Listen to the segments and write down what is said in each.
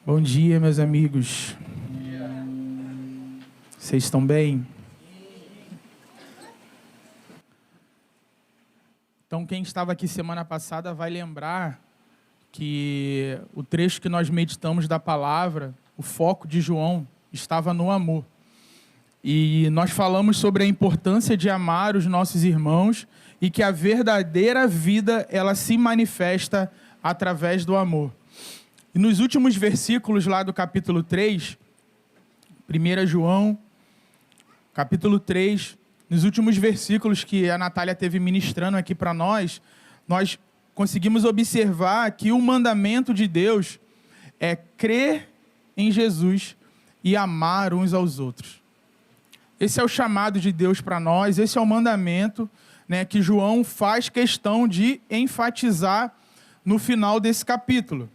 Bom dia, meus amigos. Vocês estão bem? Então, quem estava aqui semana passada vai lembrar que o trecho que nós meditamos da palavra, o foco de João, estava no amor. E nós falamos sobre a importância de amar os nossos irmãos e que a verdadeira vida, ela se manifesta através do amor. E nos últimos versículos lá do capítulo 3, 1 João, capítulo 3, nos últimos versículos que a Natália teve ministrando aqui para nós conseguimos observar que o mandamento de Deus é crer em Jesus e amar uns aos outros. Esse é o chamado de Deus para nós, esse é o mandamento, que João faz questão de enfatizar no final desse capítulo.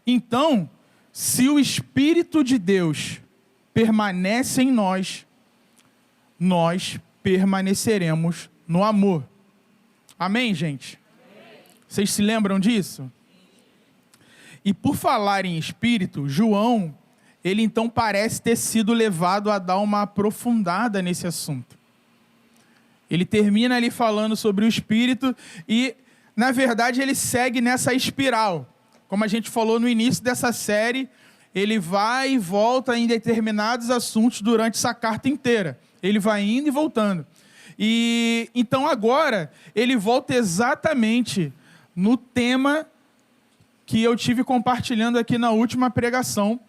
Então, se o Espírito de Deus permanece em nós, nós permaneceremos no amor. Amém, gente? Amém. Vocês se lembram disso? E por falar em Espírito, João, ele então parece ter sido levado a dar uma aprofundada nesse assunto. Ele termina ali falando sobre o Espírito e, na verdade, ele segue nessa espiral. Como a gente falou no início dessa série, ele vai e volta em determinados assuntos durante essa carta inteira. Ele vai indo e voltando. E então agora ele volta exatamente no tema que eu tive compartilhando aqui na última pregação,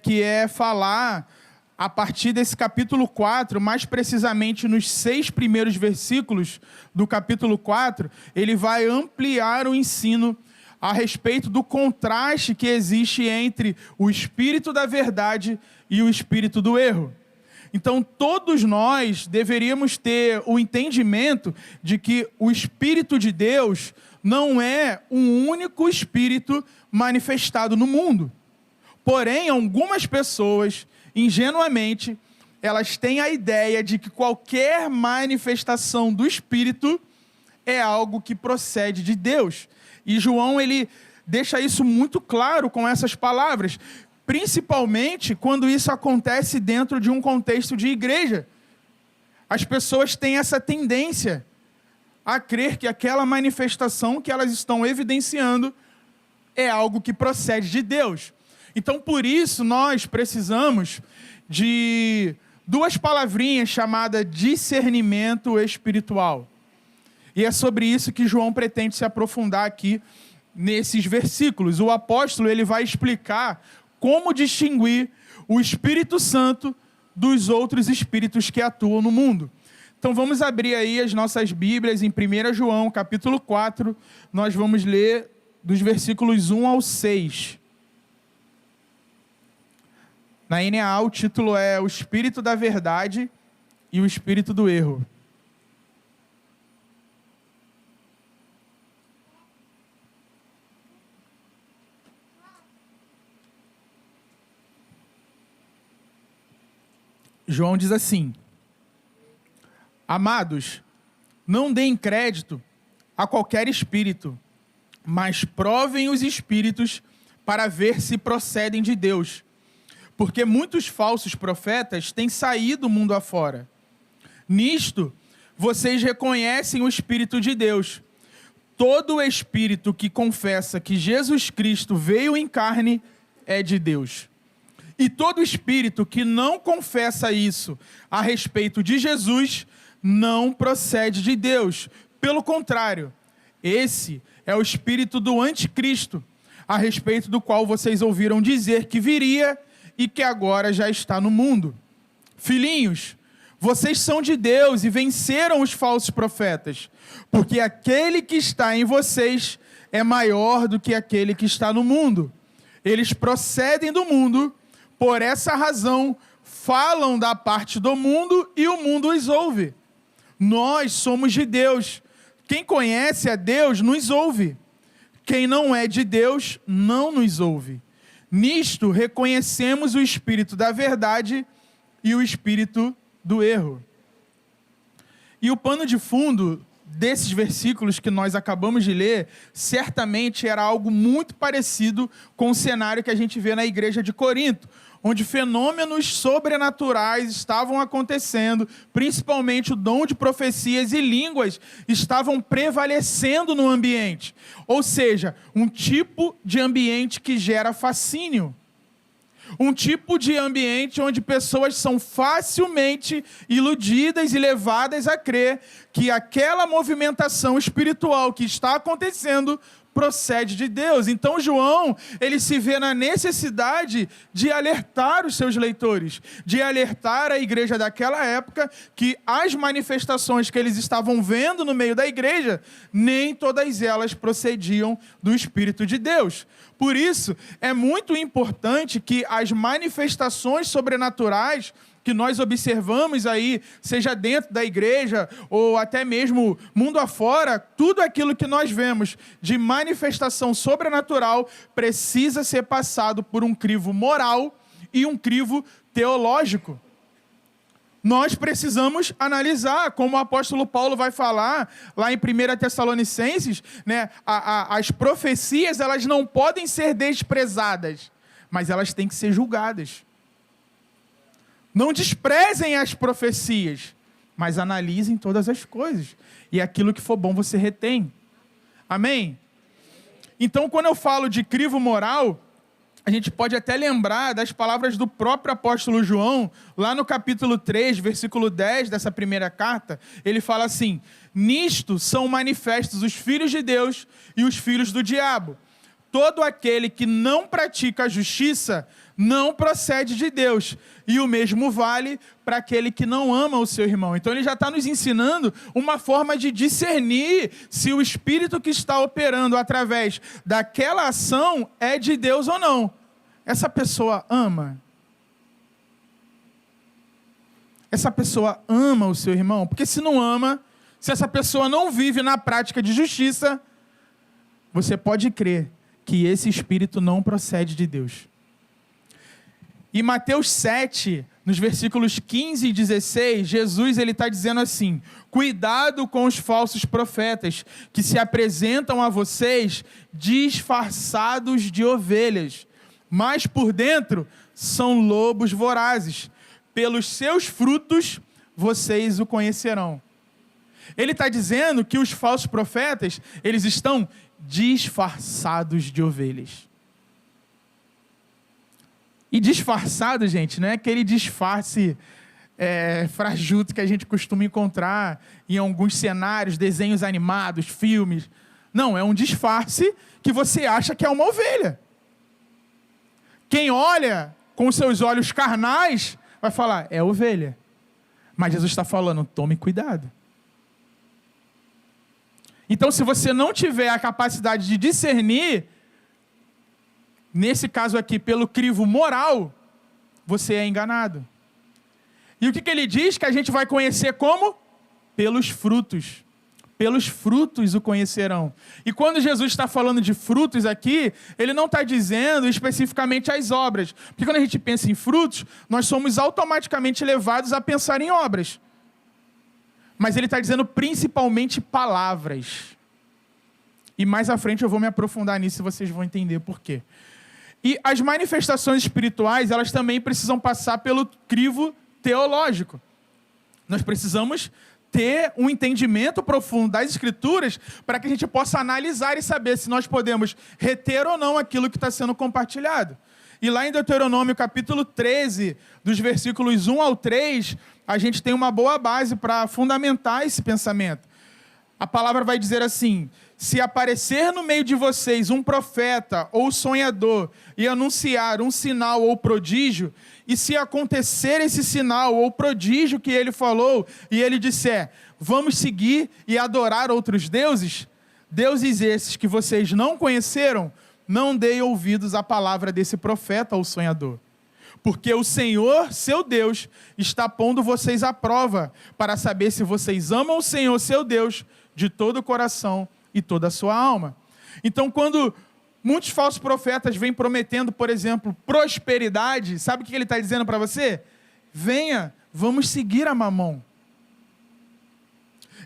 que é falar a partir desse capítulo 4, mais precisamente nos 6 primeiros versículos do capítulo 4, ele vai ampliar o ensino a respeito do contraste que existe entre o espírito da verdade e o espírito do erro. Então, todos nós deveríamos ter o entendimento de que o Espírito de Deus não é um único Espírito manifestado no mundo. Porém, algumas pessoas, ingenuamente, elas têm a ideia de que qualquer manifestação do Espírito é algo que procede de Deus. E João, ele deixa isso muito claro com essas palavras, principalmente quando isso acontece dentro de um contexto de igreja. As pessoas têm essa tendência a crer que aquela manifestação que elas estão evidenciando é algo que procede de Deus. Então, por isso, nós precisamos de 2 palavrinhas chamadas discernimento espiritual. E é sobre isso que João pretende se aprofundar aqui nesses versículos. O apóstolo, ele vai explicar como distinguir o Espírito Santo dos outros espíritos que atuam no mundo. Então vamos abrir aí as nossas Bíblias em 1 João, capítulo 4. Nós vamos ler dos versículos 1 ao 6. Na NAA o título é O Espírito da Verdade e o Espírito do Erro. João diz assim: Amados, não deem crédito a qualquer espírito, mas provem os espíritos para ver se procedem de Deus, porque muitos falsos profetas têm saído mundo afora. Nisto, vocês reconhecem o Espírito de Deus. Todo espírito que confessa que Jesus Cristo veio em carne é de Deus. E todo espírito que não confessa isso a respeito de Jesus não procede de Deus. Pelo contrário, esse é o espírito do anticristo, a respeito do qual vocês ouviram dizer que viria e que agora já está no mundo. Filhinhos, vocês são de Deus e venceram os falsos profetas, porque aquele que está em vocês é maior do que aquele que está no mundo. Eles procedem do mundo. Por essa razão, falam da parte do mundo e o mundo os ouve. Nós somos de Deus. Quem conhece a Deus nos ouve. Quem não é de Deus não nos ouve. Nisto reconhecemos o espírito da verdade e o espírito do erro. E o pano de fundo desses versículos que nós acabamos de ler, certamente era algo muito parecido com o cenário que a gente vê na igreja de Corinto, onde fenômenos sobrenaturais estavam acontecendo, principalmente o dom de profecias e línguas estavam prevalecendo no ambiente. Ou seja, um tipo de ambiente que gera fascínio. Um tipo de ambiente onde pessoas são facilmente iludidas e levadas a crer que aquela movimentação espiritual que está acontecendo procede de Deus. Então João, ele se vê na necessidade de alertar os seus leitores, de alertar a igreja daquela época que as manifestações que eles estavam vendo no meio da igreja, nem todas elas procediam do Espírito de Deus. Por isso, é muito importante que as manifestações sobrenaturais que nós observamos aí, seja dentro da igreja ou até mesmo mundo afora, tudo aquilo que nós vemos de manifestação sobrenatural precisa ser passado por um crivo moral e um crivo teológico. Nós precisamos analisar, como o apóstolo Paulo vai falar lá em 1 Tessalonicenses, né, as profecias elas não podem ser desprezadas, mas elas têm que ser julgadas. Não desprezem as profecias, mas analisem todas as coisas. E aquilo que for bom você retém. Amém? Então, quando eu falo de crivo moral, a gente pode até lembrar das palavras do próprio apóstolo João, lá no capítulo 3, versículo 10 dessa primeira carta, ele fala assim: nisto são manifestos os filhos de Deus e os filhos do diabo. Todo aquele que não pratica a justiça não procede de Deus, e o mesmo vale para aquele que não ama o seu irmão. Então ele já está nos ensinando uma forma de discernir se o espírito que está operando através daquela ação é de Deus ou não. Essa pessoa ama? Essa pessoa ama o seu irmão? Porque se não ama, se essa pessoa não vive na prática de justiça, você pode crer que esse espírito não procede de Deus. Em Mateus 7, nos versículos 15 e 16, Jesus está dizendo assim: cuidado com os falsos profetas, que se apresentam a vocês disfarçados de ovelhas, mas por dentro são lobos vorazes. Pelos seus frutos vocês o conhecerão. Ele está dizendo que os falsos profetas, eles estão disfarçados de ovelhas. E disfarçado, gente, não é aquele disfarce frajuto que a gente costuma encontrar em alguns cenários, desenhos animados, filmes. Não, é um disfarce que você acha que é uma ovelha. Quem olha com os seus olhos carnais vai falar, é ovelha. Mas Jesus está falando, tome cuidado. Então, se você não tiver a capacidade de discernir, nesse caso aqui, pelo crivo moral, você é enganado. E o que ele diz? Que a gente vai conhecer como? Pelos frutos. Pelos frutos o conhecerão. E quando Jesus está falando de frutos aqui, ele não está dizendo especificamente as obras. Porque quando a gente pensa em frutos, nós somos automaticamente levados a pensar em obras. Mas ele está dizendo principalmente palavras. E mais à frente eu vou me aprofundar nisso e vocês vão entender por quê. E as manifestações espirituais, elas também precisam passar pelo crivo teológico. Nós precisamos ter um entendimento profundo das Escrituras para que a gente possa analisar e saber se nós podemos reter ou não aquilo que está sendo compartilhado. E lá em Deuteronômio, capítulo 13, dos versículos 1 ao 3, a gente tem uma boa base para fundamentar esse pensamento. A palavra vai dizer assim: se aparecer no meio de vocês um profeta ou sonhador e anunciar um sinal ou prodígio, e se acontecer esse sinal ou prodígio que ele falou, e ele disser, vamos seguir e adorar outros deuses, deuses esses que vocês não conheceram, não deem ouvidos à palavra desse profeta ou sonhador. Porque o Senhor, seu Deus, está pondo vocês à prova, para saber se vocês amam o Senhor, seu Deus, de todo o coração e toda a sua alma. Então, quando muitos falsos profetas vêm prometendo, por exemplo, prosperidade, sabe o que ele está dizendo para você? Venha, vamos seguir a Mamon.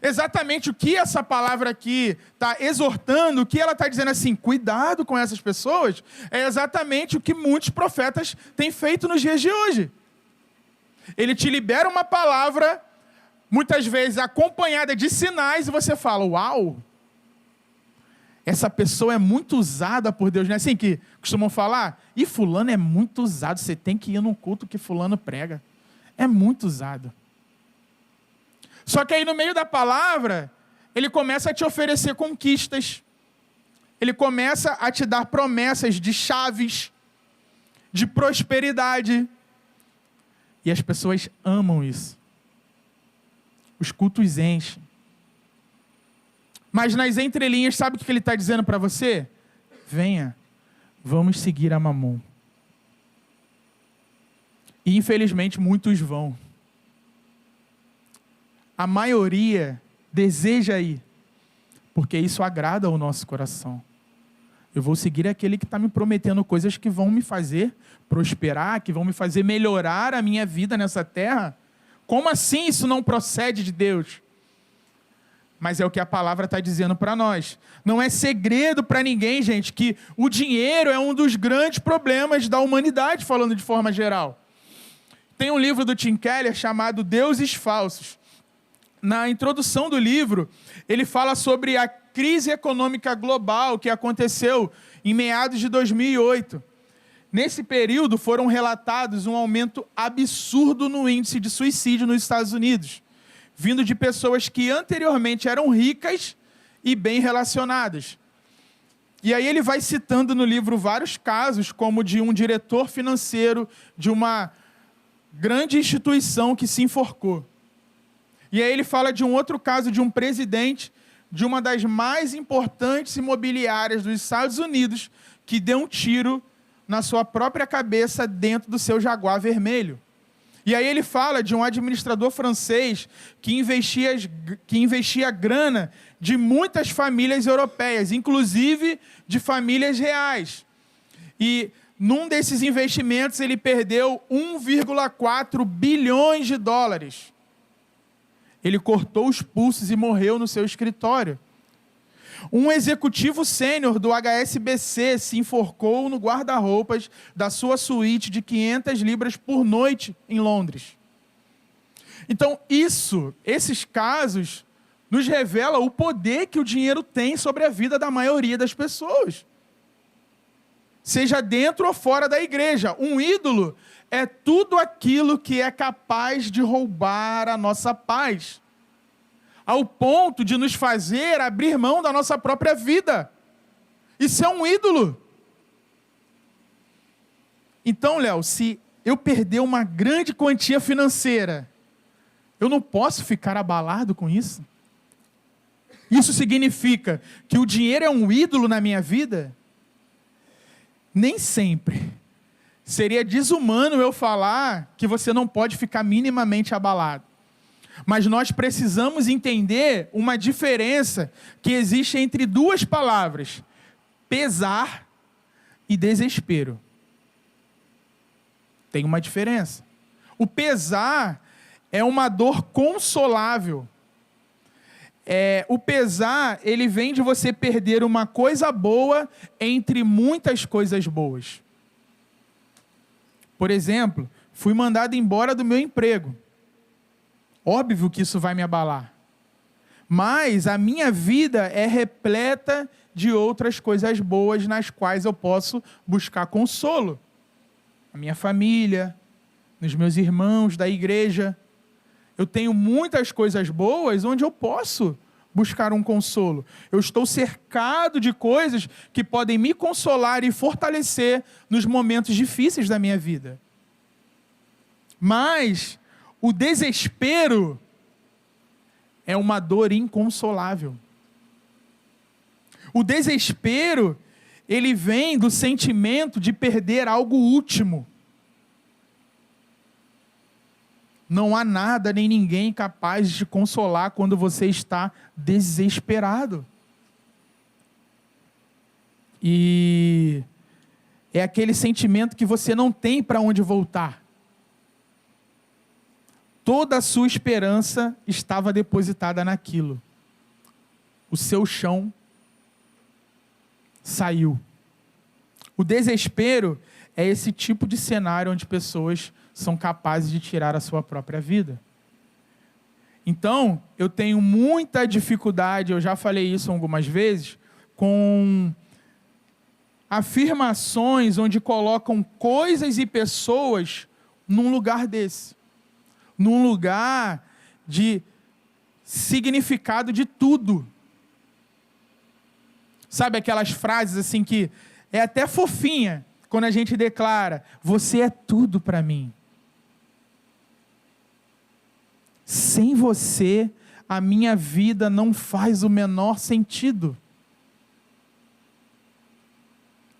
Exatamente o que essa palavra aqui está exortando, o que ela está dizendo assim, cuidado com essas pessoas, é exatamente o que muitos profetas têm feito nos dias de hoje. Ele te libera uma palavra, muitas vezes acompanhada de sinais, e você fala, uau, essa pessoa é muito usada por Deus. Não é assim que costumam falar? E fulano é muito usado, você tem que ir num culto que fulano prega. É muito usado. Só que aí no meio da palavra, ele começa a te oferecer conquistas. Ele começa a te dar promessas de chaves, de prosperidade. E as pessoas amam isso. Os cultos enchem. Mas nas entrelinhas, sabe o que ele está dizendo para você? Venha, vamos seguir a Mamon. E infelizmente muitos vão. A maioria deseja ir, porque isso agrada ao nosso coração. Eu vou seguir aquele que está me prometendo coisas que vão me fazer prosperar, que vão me fazer melhorar a minha vida nessa terra. Como assim isso não procede de Deus? Mas é o que a palavra está dizendo para nós. Não é segredo para ninguém, gente, que o dinheiro é um dos grandes problemas da humanidade, falando de forma geral. Tem um livro do Tim Keller chamado Deuses Falsos. Na introdução do livro, ele fala sobre a crise econômica global que aconteceu em meados de 2008. Nesse período, foram relatados um aumento absurdo no índice de suicídio nos Estados Unidos, vindo de pessoas que anteriormente eram ricas e bem relacionadas. E aí ele vai citando no livro vários casos, como de um diretor financeiro de uma grande instituição que se enforcou. E aí ele fala de um outro caso de um presidente de uma das mais importantes imobiliárias dos Estados Unidos que deu um tiro na sua própria cabeça dentro do seu Jaguar vermelho. E aí ele fala de um administrador francês que investia grana de muitas famílias europeias, inclusive de famílias reais. E num desses investimentos ele perdeu 1,4 bilhões de dólares. Ele cortou os pulsos e morreu no seu escritório. Um executivo sênior do HSBC se enforcou no guarda-roupas da sua suíte de 500 libras por noite em Londres. Então, esses casos, nos revelam o poder que o dinheiro tem sobre a vida da maioria das pessoas. Seja dentro ou fora da igreja. Um ídolo é tudo aquilo que é capaz de roubar a nossa paz, ao ponto de nos fazer abrir mão da nossa própria vida. Isso é um ídolo. Então, Léo, se eu perder uma grande quantia financeira, eu não posso ficar abalado com isso? Isso significa que o dinheiro é um ídolo na minha vida? Nem sempre. Seria desumano eu falar que você não pode ficar minimamente abalado. Mas nós precisamos entender uma diferença que existe entre duas palavras: pesar e desespero. Tem uma diferença. O pesar é uma dor consolável. O pesar, ele vem de você perder uma coisa boa entre muitas coisas boas. Por exemplo, fui mandado embora do meu emprego. Óbvio que isso vai me abalar. Mas a minha vida é repleta de outras coisas boas nas quais eu posso buscar consolo. A minha família, nos meus irmãos da igreja. Eu tenho muitas coisas boas onde eu posso buscar um consolo. Eu estou cercado de coisas que podem me consolar e fortalecer nos momentos difíceis da minha vida. Mas o desespero é uma dor inconsolável. O desespero, ele vem do sentimento de perder algo último. Não há nada nem ninguém capaz de te consolar quando você está desesperado. E é aquele sentimento que você não tem para onde voltar. Toda a sua esperança estava depositada naquilo. O seu chão saiu. O desespero é esse tipo de cenário onde pessoas são capazes de tirar a sua própria vida. Então, eu tenho muita dificuldade, eu já falei isso algumas vezes, com afirmações onde colocam coisas e pessoas num lugar desse. Num lugar de significado de tudo. Sabe aquelas frases assim que é até fofinha, quando a gente declara, você é tudo para mim. Sem você, a minha vida não faz o menor sentido.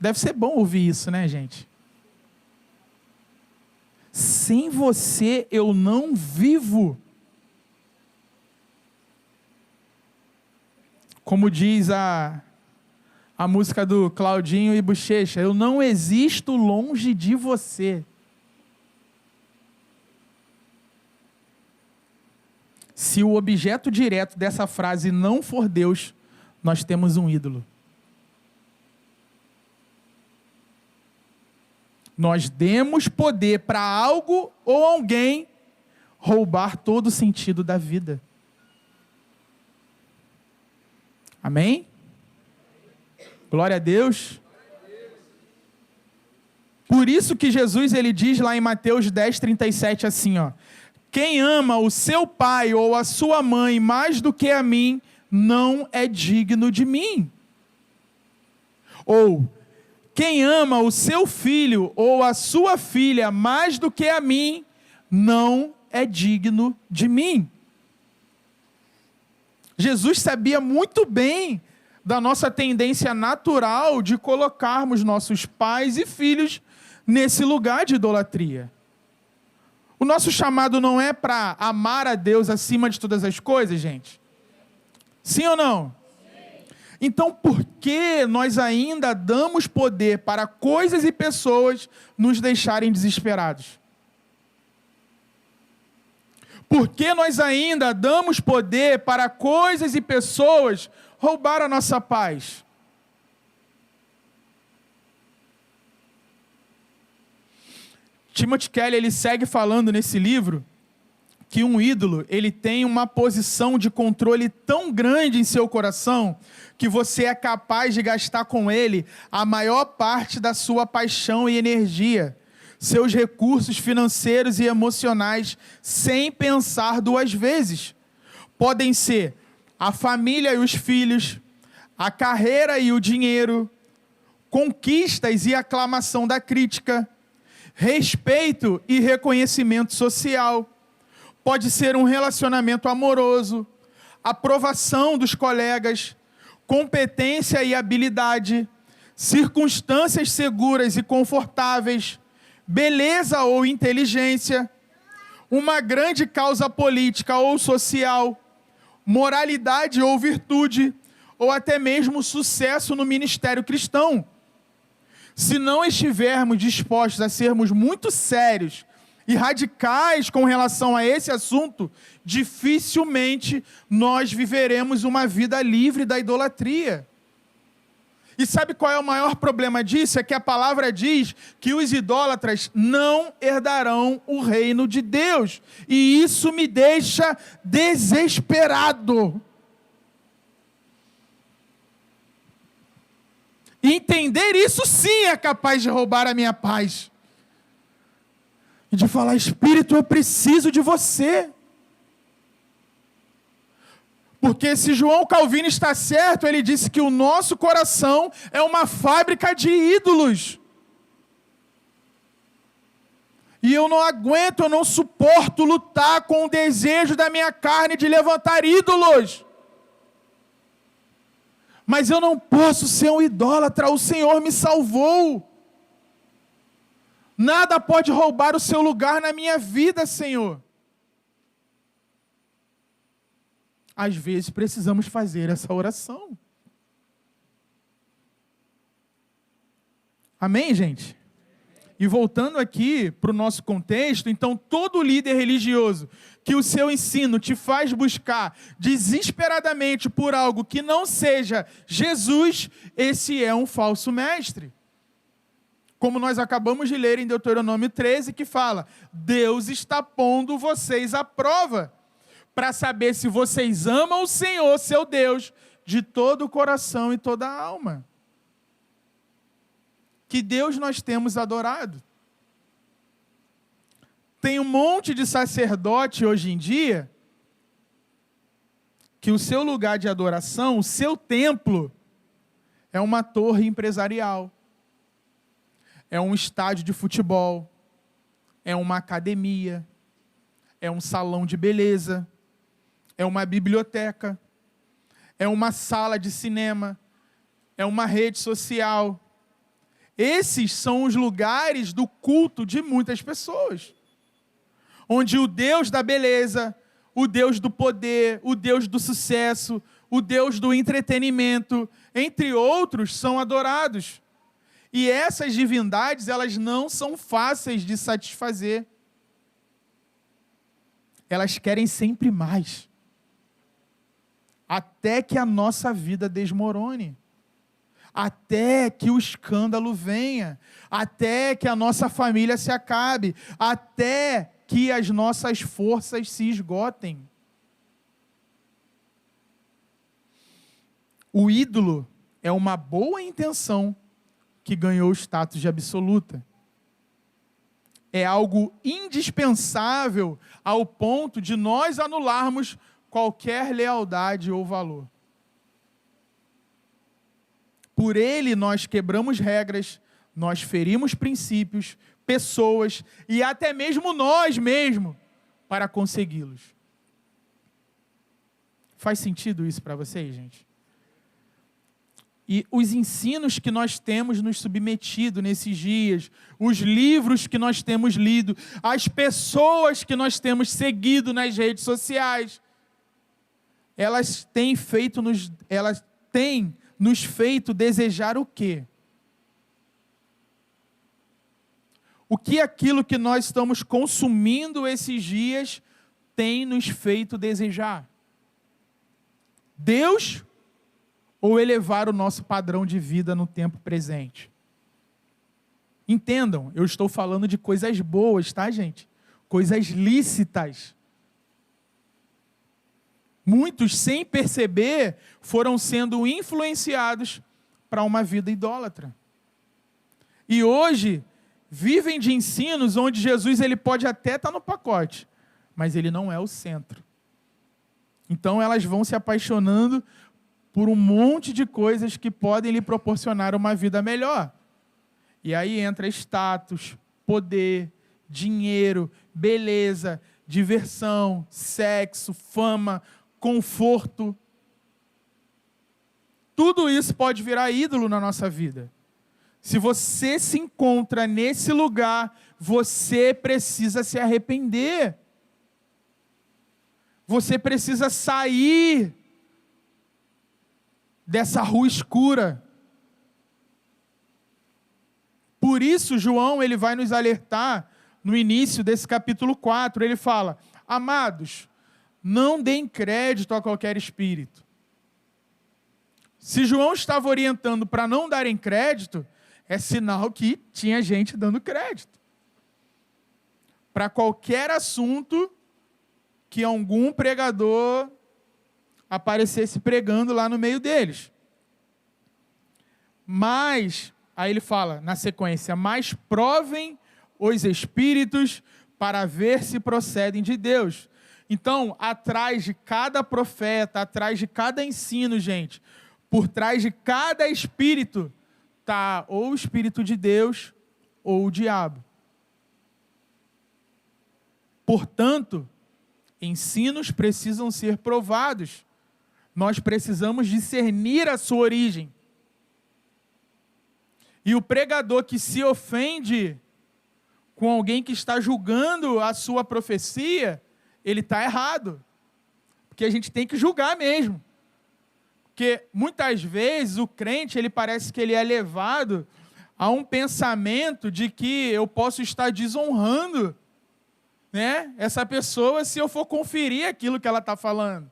Deve ser bom ouvir isso, né, gente? Sem você, eu não vivo. Como diz a música do Claudinho e Bochecha, eu não existo longe de você. Se o objeto direto dessa frase não for Deus, nós temos um ídolo. Nós demos poder para algo ou alguém roubar todo o sentido da vida. Amém? Glória a Deus. Por isso que Jesus ele diz lá em Mateus 10:37 assim, ó: quem ama o seu pai ou a sua mãe mais do que a mim, não é digno de mim. Ou, quem ama o seu filho ou a sua filha mais do que a mim, não é digno de mim. Jesus sabia muito bem da nossa tendência natural de colocarmos nossos pais e filhos nesse lugar de idolatria. O nosso chamado não é para amar a Deus acima de todas as coisas, gente? Sim ou não? Sim. Então, por que nós ainda damos poder para coisas e pessoas nos deixarem desesperados? Por que nós ainda damos poder para coisas e pessoas roubar a nossa paz? Timothy Keller, ele segue falando nesse livro que um ídolo, ele tem uma posição de controle tão grande em seu coração que você é capaz de gastar com ele a maior parte da sua paixão e energia, seus recursos financeiros e emocionais, sem pensar duas vezes. Podem ser a família e os filhos, a carreira e o dinheiro, conquistas e aclamação da crítica, respeito e reconhecimento social, pode ser um relacionamento amoroso, aprovação dos colegas, competência e habilidade, circunstâncias seguras e confortáveis, beleza ou inteligência, uma grande causa política ou social, moralidade ou virtude, ou até mesmo sucesso no ministério cristão. Se não estivermos dispostos a sermos muito sérios e radicais com relação a esse assunto, dificilmente nós viveremos uma vida livre da idolatria. E sabe qual é o maior problema disso? É que a palavra diz que os idólatras não herdarão o reino de Deus. E isso me deixa desesperado. Entender isso sim é capaz de roubar a minha paz. E de falar, Espírito, eu preciso de você. Porque se João Calvino está certo, ele disse que o nosso coração é uma fábrica de ídolos. E eu não aguento, eu não suporto lutar com o desejo da minha carne de levantar ídolos. Mas eu não posso ser um idólatra, o Senhor me salvou. Nada pode roubar o seu lugar na minha vida, Senhor. Às vezes precisamos fazer essa oração. Amém, gente? E voltando aqui para o nosso contexto, então todo líder religioso que o seu ensino te faz buscar desesperadamente por algo que não seja Jesus, esse é um falso mestre. Como nós acabamos de ler em Deuteronômio 13, que fala: Deus está pondo vocês à prova, para saber se vocês amam o Senhor, seu Deus, de todo o coração e toda a alma. Que Deus nós temos adorado? Tem um monte de sacerdote hoje em dia que o seu lugar de adoração, o seu templo, é uma torre empresarial, é um estádio de futebol, é uma academia, é um salão de beleza, é uma biblioteca, é uma sala de cinema, é uma rede social. Esses são os lugares do culto de muitas pessoas, onde o Deus da beleza, o Deus do poder, o Deus do sucesso, o Deus do entretenimento, entre outros, são adorados. E essas divindades, elas não são fáceis de satisfazer. Elas querem sempre mais, até que a nossa vida desmorone, até que o escândalo venha, até que a nossa família se acabe, até que as nossas forças se esgotem. O ídolo é uma boa intenção que ganhou o status de absoluta. É algo indispensável ao ponto de nós anularmos qualquer lealdade ou valor. Por ele nós quebramos regras, nós ferimos princípios, pessoas e até mesmo nós mesmos para consegui-los. Faz sentido isso para vocês, gente? E os ensinos que nós temos nos submetido nesses dias, os livros que nós temos lido, as pessoas que nós temos seguido nas redes sociais, elas têm nos feito desejar o quê? O que aquilo que nós estamos consumindo esses dias tem nos feito desejar? Deus ou elevar o nosso padrão de vida no tempo presente? Entendam, eu estou falando de coisas boas, tá, gente? Coisas lícitas. Muitos, sem perceber, foram sendo influenciados para uma vida idólatra. E hoje, vivem de ensinos onde Jesus ele pode até estar no pacote, mas ele não é o centro. Então, elas vão se apaixonando por um monte de coisas que podem lhe proporcionar uma vida melhor. E aí entra status, poder, dinheiro, beleza, diversão, sexo, fama, conforto. Tudo isso pode virar ídolo na nossa vida. Se você se encontra nesse lugar, você precisa se arrepender. Você precisa sair dessa rua escura. Por isso, João ele vai nos alertar no início desse capítulo 4. Ele fala: amados, não deem crédito a qualquer espírito. Se João estava orientando para não darem crédito, é sinal que tinha gente dando crédito. Para qualquer assunto que algum pregador aparecesse pregando lá no meio deles. Mas, aí ele fala na sequência: mas provem os espíritos para ver se procedem de Deus. Então, atrás de cada profeta, atrás de cada ensino, gente, por trás de cada espírito, está ou o Espírito de Deus ou o diabo. Portanto, ensinos precisam ser provados. Nós precisamos discernir a sua origem. E o pregador que se ofende com alguém que está julgando a sua profecia, ele está errado. Porque a gente tem que julgar mesmo. Porque muitas vezes o crente, ele parece que ele é levado há um pensamento de que eu posso estar desonrando, né, essa pessoa se eu for conferir aquilo que ela está falando.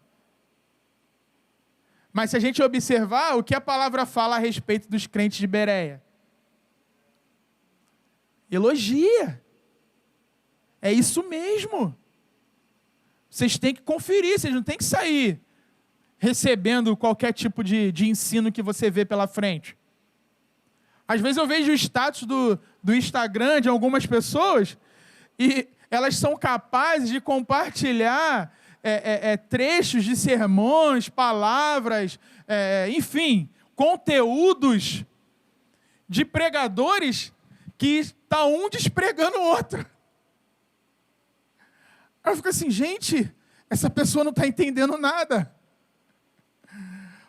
Mas se a gente observar o que a palavra fala a respeito dos crentes de Bereia, elogia. É isso mesmo. Vocês têm que conferir, vocês não têm que sair recebendo qualquer tipo de ensino que você vê pela frente. Às vezes eu vejo o status do Instagram de algumas pessoas e elas são capazes de compartilhar trechos de sermões, palavras, enfim, conteúdos de pregadores que está um despregando o outro. Eu fico assim, gente, essa pessoa não está entendendo nada.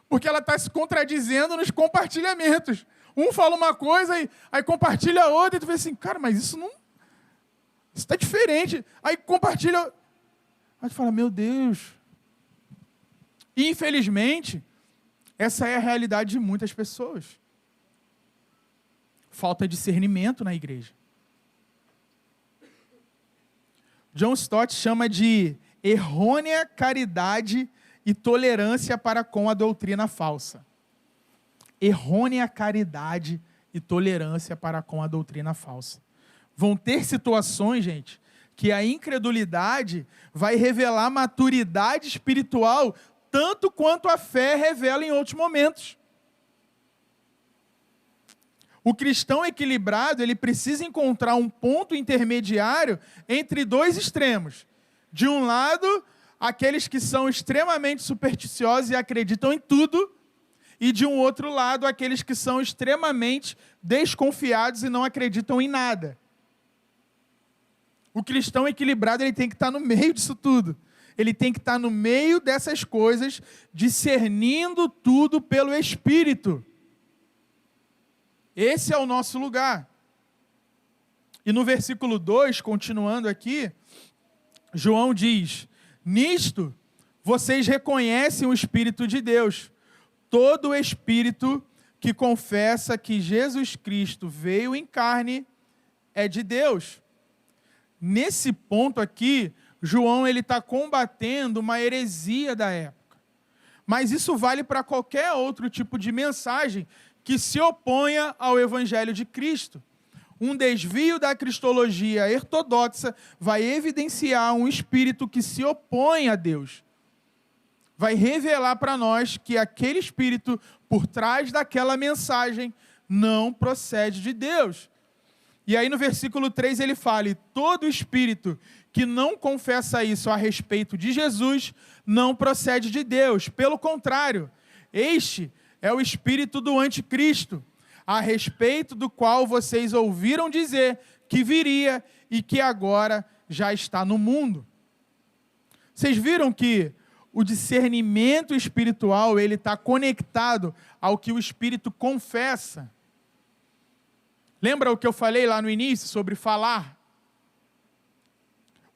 Porque ela está se contradizendo nos compartilhamentos. Um fala uma coisa, e aí compartilha a outra, e tu vê assim, cara, mas isso não... Isso está diferente. Aí compartilha... Aí tu fala, meu Deus. E, infelizmente, essa é a realidade de muitas pessoas. Falta discernimento na igreja. John Stott chama de errônea caridade e tolerância para com a doutrina falsa. Errônea caridade e tolerância para com a doutrina falsa. Vão ter situações, gente, que a incredulidade vai revelar maturidade espiritual tanto quanto a fé revela em outros momentos. O cristão equilibrado, ele precisa encontrar um ponto intermediário entre dois extremos. De um lado, aqueles que são extremamente supersticiosos e acreditam em tudo, e de um outro lado, aqueles que são extremamente desconfiados e não acreditam em nada. O cristão equilibrado, ele tem que estar no meio disso tudo. Ele tem que estar no meio dessas coisas, discernindo tudo pelo Espírito. Esse é o nosso lugar. E no versículo 2, continuando aqui, João diz, nisto vocês reconhecem o Espírito de Deus. Todo espírito que confessa que Jesus Cristo veio em carne é de Deus. Nesse ponto aqui, João está combatendo uma heresia da época. Mas isso vale para qualquer outro tipo de mensagem que se oponha ao Evangelho de Cristo. Um desvio da cristologia ortodoxa vai evidenciar um espírito que se opõe a Deus. Vai revelar para nós que aquele espírito por trás daquela mensagem não procede de Deus. E aí no versículo 3 ele fala, e todo espírito que não confessa isso a respeito de Jesus não procede de Deus. Pelo contrário, este é o espírito do anticristo, a respeito do qual vocês ouviram dizer que viria e que agora já está no mundo. Vocês viram que o discernimento espiritual, ele está conectado ao que o Espírito confessa. Lembra o que eu falei lá no início sobre falar?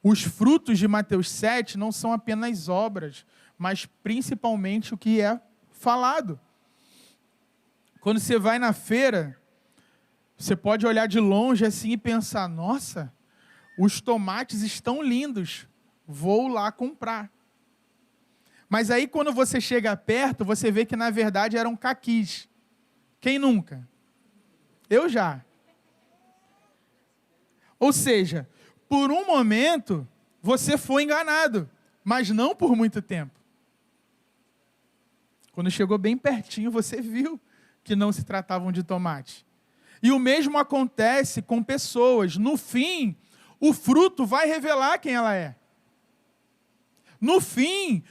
Os frutos de Mateus 7 não são apenas obras, mas principalmente o que é falado. Quando você vai na feira, você pode olhar de longe assim e pensar, nossa, os tomates estão lindos, vou lá comprar. Mas aí quando você chega perto, você vê que na verdade eram caquis. Quem nunca? Eu já. Ou seja, por um momento você foi enganado, mas não por muito tempo. Quando chegou bem pertinho, você viu que não se tratavam de tomate. E o mesmo acontece com pessoas. No fim, o fruto vai revelar quem ela é. No fim,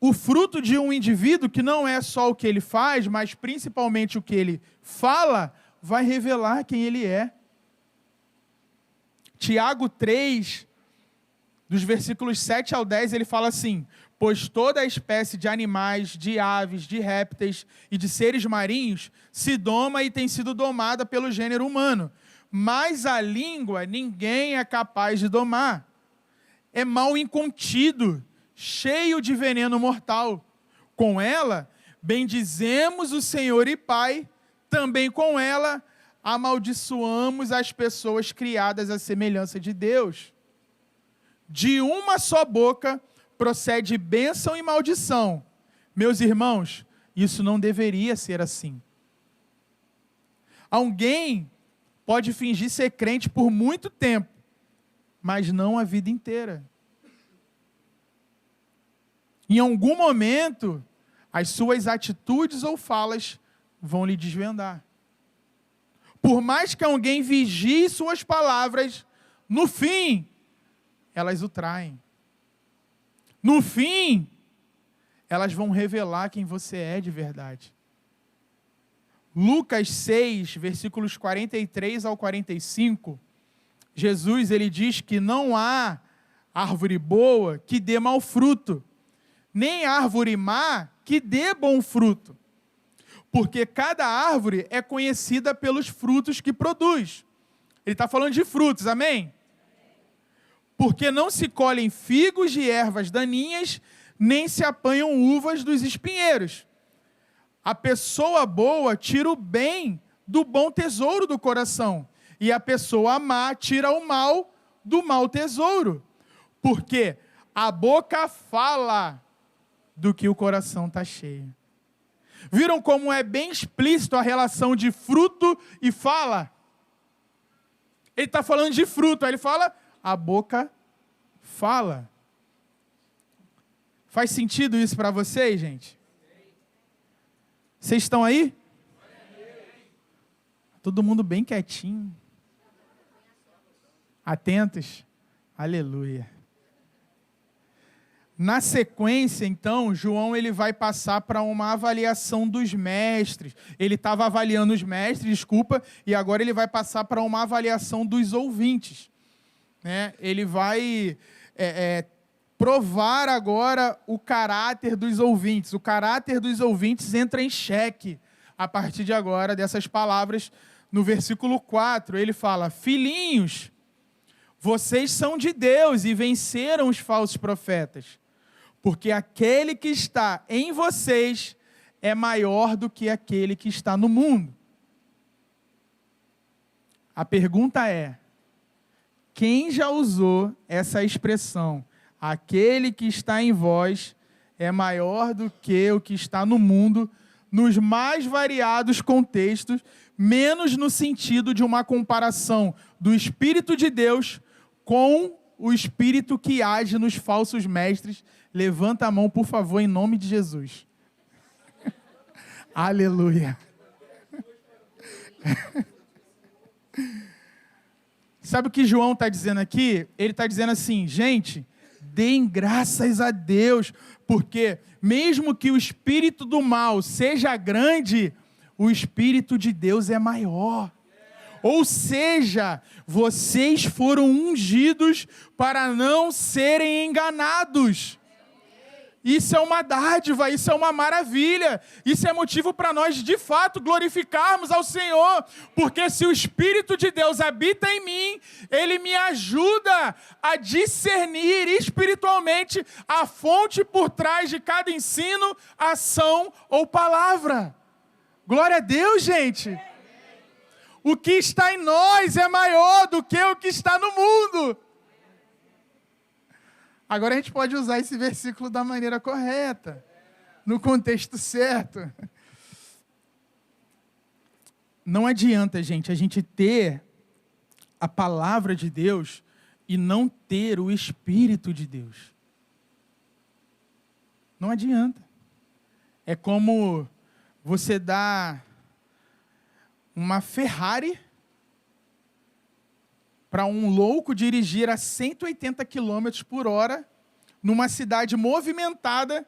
o fruto de um indivíduo, que não é só o que ele faz, mas principalmente o que ele fala, vai revelar quem ele é. Tiago 3, dos versículos 7 ao 10, ele fala assim, pois toda a espécie de animais, de aves, de répteis e de seres marinhos se doma e tem sido domada pelo gênero humano. Mas a língua ninguém é capaz de domar. É mal incontido, cheio de veneno mortal. Com ela, bendizemos o Senhor e Pai, também com ela amaldiçoamos as pessoas criadas à semelhança de Deus. De uma só boca procede bênção e maldição. Meus irmãos, isso não deveria ser assim. Alguém pode fingir ser crente por muito tempo, mas não a vida inteira. Em algum momento, as suas atitudes ou falas vão lhe desvendar. Por mais que alguém vigie suas palavras, no fim, elas o traem. No fim, elas vão revelar quem você é de verdade. Lucas 6, versículos 43 ao 45, Jesus ele diz que não há árvore boa que dê mau fruto, nem árvore má que dê bom fruto. Porque cada árvore é conhecida pelos frutos que produz. Ele está falando de frutos, amém? Porque não se colhem figos de ervas daninhas, nem se apanham uvas dos espinheiros. A pessoa boa tira o bem do bom tesouro do coração, e a pessoa má tira o mal do mau tesouro. Porque a boca fala do que o coração está cheio. Viram como é bem explícito a relação de fruto e fala? Ele está falando de fruto, aí ele fala, a boca fala. Faz sentido isso para vocês, gente? Vocês estão aí? Todo mundo bem quietinho. Atentos? Aleluia. Na sequência, então, João ele vai passar para uma avaliação dos mestres. Ele estava avaliando os mestres, e agora ele vai passar para uma avaliação dos ouvintes. Ele vai provar agora o caráter dos ouvintes. O caráter dos ouvintes entra em xeque a partir de agora, dessas palavras. No versículo 4, ele fala, filhinhos, vocês são de Deus e venceram os falsos profetas. Porque aquele que está em vocês é maior do que aquele que está no mundo. A pergunta é, quem já usou essa expressão? Aquele que está em vós é maior do que o que está no mundo, nos mais variados contextos, menos no sentido de uma comparação do Espírito de Deus com o Espírito que age nos falsos mestres. Levanta a mão, por favor, em nome de Jesus. Aleluia. Sabe o que João está dizendo aqui? Ele está dizendo assim, gente, deem graças a Deus, porque mesmo que o espírito do mal seja grande, o Espírito de Deus é maior. Ou seja, vocês foram ungidos para não serem enganados. Isso é uma dádiva, isso é uma maravilha, isso é motivo para nós de fato glorificarmos ao Senhor, porque se o Espírito de Deus habita em mim, Ele me ajuda a discernir espiritualmente a fonte por trás de cada ensino, ação ou palavra. Glória a Deus, gente! O que está em nós é maior do que o que está no mundo. Agora a gente pode usar esse versículo da maneira correta, no contexto certo. Não adianta, gente, a gente ter a palavra de Deus e não ter o Espírito de Deus. Não adianta. É como você dar uma Ferrari para um louco dirigir a 180 km por hora numa cidade movimentada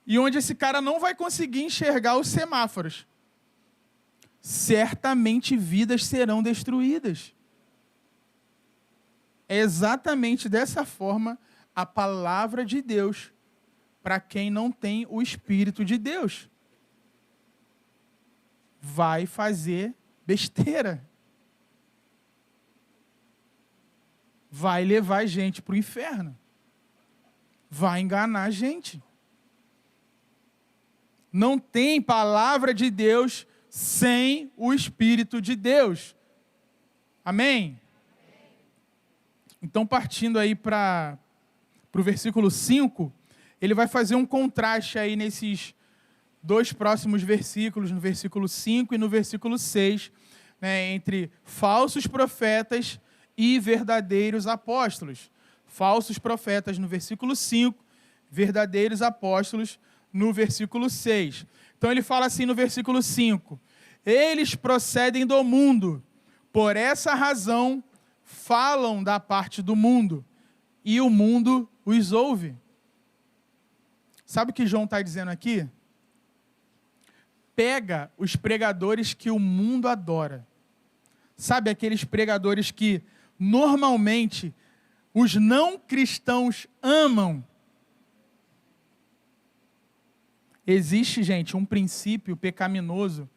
e onde esse cara não vai conseguir enxergar os semáforos. Certamente vidas serão destruídas. É exatamente dessa forma a palavra de Deus para quem não tem o Espírito de Deus. Vai fazer besteira. Vai levar a gente para o inferno. Vai enganar a gente. Não tem palavra de Deus sem o Espírito de Deus. Amém? Então, partindo aí para o versículo 5, ele vai fazer um contraste aí nesses dois próximos versículos, no versículo 5 e no versículo 6, né, entre falsos profetas e verdadeiros apóstolos. Falsos profetas no versículo 5, verdadeiros apóstolos no versículo 6. Então ele fala assim no versículo 5: eles procedem do mundo, por essa razão falam da parte do mundo, e o mundo os ouve. Sabe o que João está dizendo aqui? Pega os pregadores que o mundo adora. Sabe, aqueles pregadores que normalmente os não cristãos amam. Existe, gente, um princípio pecaminoso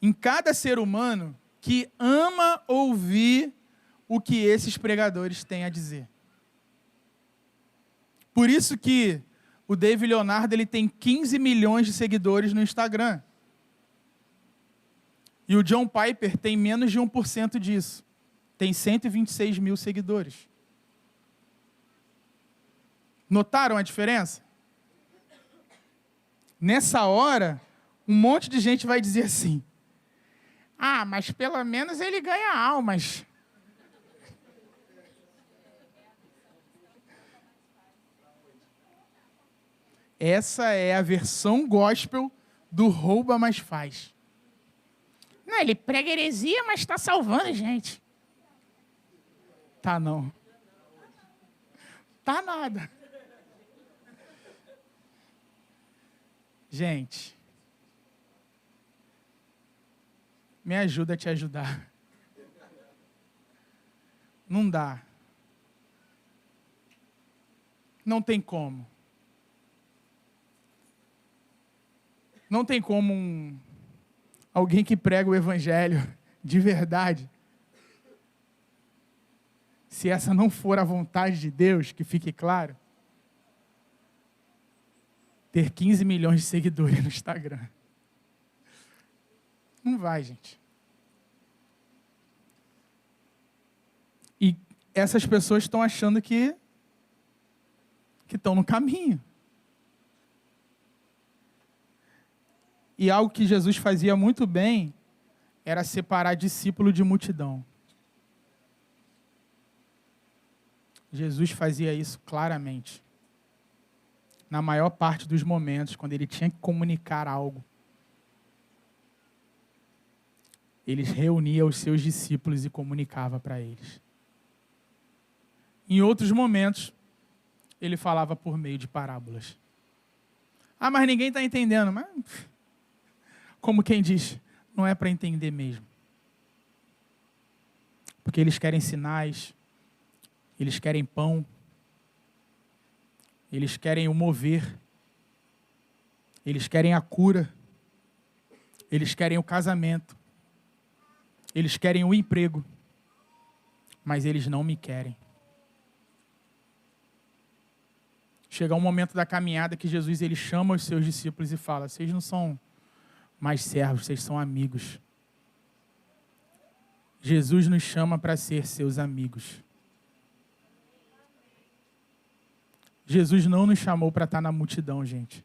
em cada ser humano que ama ouvir o que esses pregadores têm a dizer. Por isso que o David Leonardo ele tem 15 milhões de seguidores no Instagram. E o John Piper tem menos de 1% disso. Tem 126 mil seguidores. Notaram a diferença? Nessa hora, um monte de gente vai dizer assim: ah, mas pelo menos ele ganha almas. Essa é a versão gospel do rouba, mas faz. Não, ele prega heresia, mas está salvando gente. Tá não. Tá nada. Gente, me ajuda a te ajudar. Não dá. Não tem como. Não tem como alguém que prega o evangelho de verdade, se essa não for a vontade de Deus, que fique claro, ter 15 milhões de seguidores no Instagram. Não vai, gente. E essas pessoas estão achando que estão no caminho. E algo que Jesus fazia muito bem era separar discípulo de multidão. Jesus fazia isso claramente. Na maior parte dos momentos, quando ele tinha que comunicar algo, ele reunia os seus discípulos e comunicava para eles. Em outros momentos, ele falava por meio de parábolas. Ah, mas ninguém está entendendo. Mas, como quem diz, não é para entender mesmo. Porque eles querem sinais, eles querem pão, eles querem o mover, eles querem a cura, eles querem o casamento, eles querem o emprego, mas eles não me querem. Chega um momento da caminhada que Jesus ele chama os seus discípulos e fala: vocês não são mais servos, vocês são amigos. Jesus nos chama para ser seus amigos. Jesus não nos chamou para estar na multidão, gente.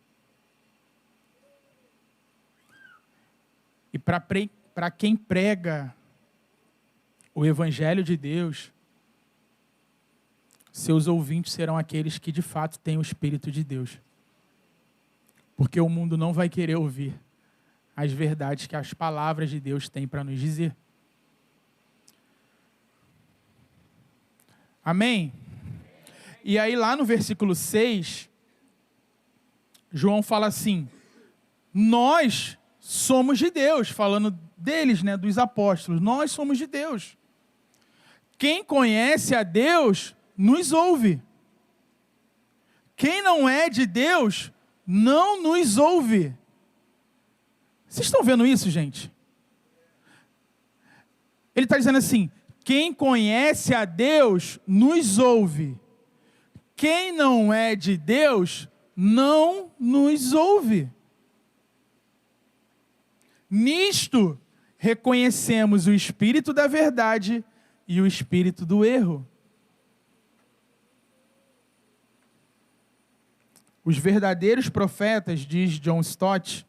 E para quem prega o Evangelho de Deus, seus ouvintes serão aqueles que de fato têm o Espírito de Deus. Porque o mundo não vai querer ouvir as verdades que as palavras de Deus têm para nos dizer. Amém? E aí lá no versículo 6, João fala assim: nós somos de Deus, falando deles, né, dos apóstolos, nós somos de Deus. Quem conhece a Deus, nos ouve. Quem não é de Deus, não nos ouve. Vocês estão vendo isso, gente? Ele está dizendo assim: quem conhece a Deus, nos ouve. Quem não é de Deus, não nos ouve. Nisto reconhecemos o espírito da verdade e o espírito do erro. Os verdadeiros profetas, diz John Stott,